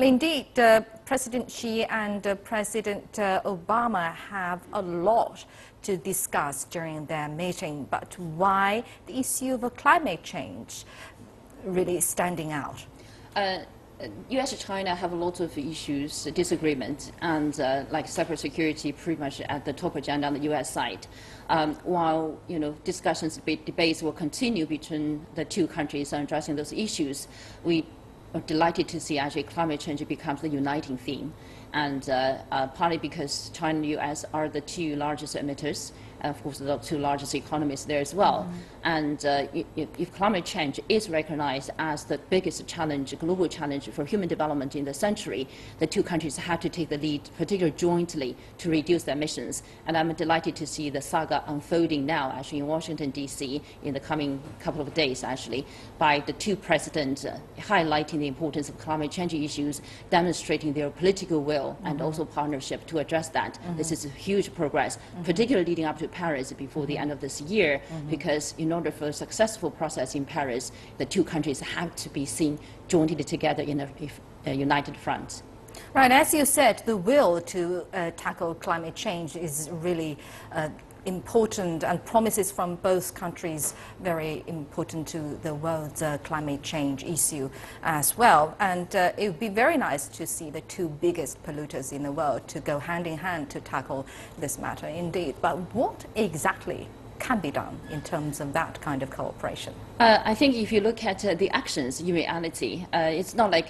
Well, indeed, President Xi and President Obama have a lot to discuss during their meeting, but why the issue of climate change really standing out? U.S. and China have a lot of issues, disagreements, and like cybersecurity pretty much at the top agenda on the U.S. side. While discussions, debates will continue between the two countries on addressing those issues, we are delighted to see actually climate change becomes the uniting theme, and partly because China and the U.S. are the two largest emitters, of course the two largest economies there as well. And if climate change is recognized as the biggest challenge, global challenge for human development in the century, the two countries have to take the lead, particularly jointly, to reduce their emissions. And I'm delighted to see the saga unfolding now, actually in Washington, D.C., in the coming couple of days, actually, by the two presidents highlighting the importance of climate change issues, demonstrating their political will and also partnership to address that. This is a huge progress, particularly leading up to Paris before the end of this year, because in order for a successful process in Paris, the two countries have to be seen jointly together in a united front. Right, as you said, the will to tackle climate change is really important, and promises from both countries very important to the world's climate change issue as well. And it would be very nice to see the two biggest polluters in the world to go hand in hand to tackle this matter indeed. But what exactly can be done in terms of that kind of cooperation? I think if you look at the actions in reality, it's not like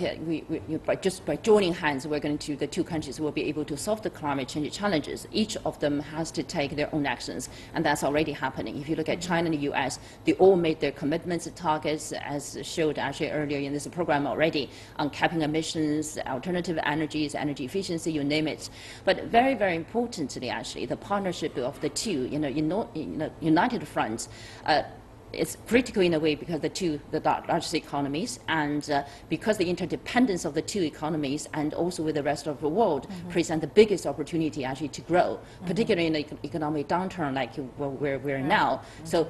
just by joining hands the two countries will be able to solve the climate change challenges. Each of them has to take their own actions, and that's already happening. If you look at China and the U.S., they all made their commitments and targets, as showed actually earlier in this program already, on capping emissions, alternative energies, energy efficiency, you name it. But very, very importantly, actually, the partnership of the two, united fronts, it's critical in a way because the largest economies, and because the interdependence of the two economies and also with the rest of the world present the biggest opportunity actually to grow, particularly in an economic downturn like where we're now. So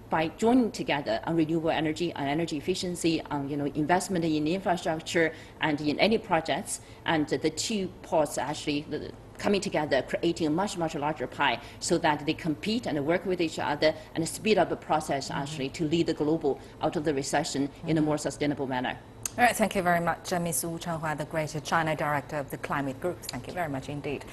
by joining together on renewable energy, on energy efficiency, on investment in infrastructure and in any projects, and the two parts actually coming together, creating a much, much larger pie so that they compete and work with each other and speed up the process actually to lead the global out of the recession in a more sustainable manner. All right, thank you very much, Ms. Changhua, the Greater China Director of the Climate Group. Thank you very much indeed.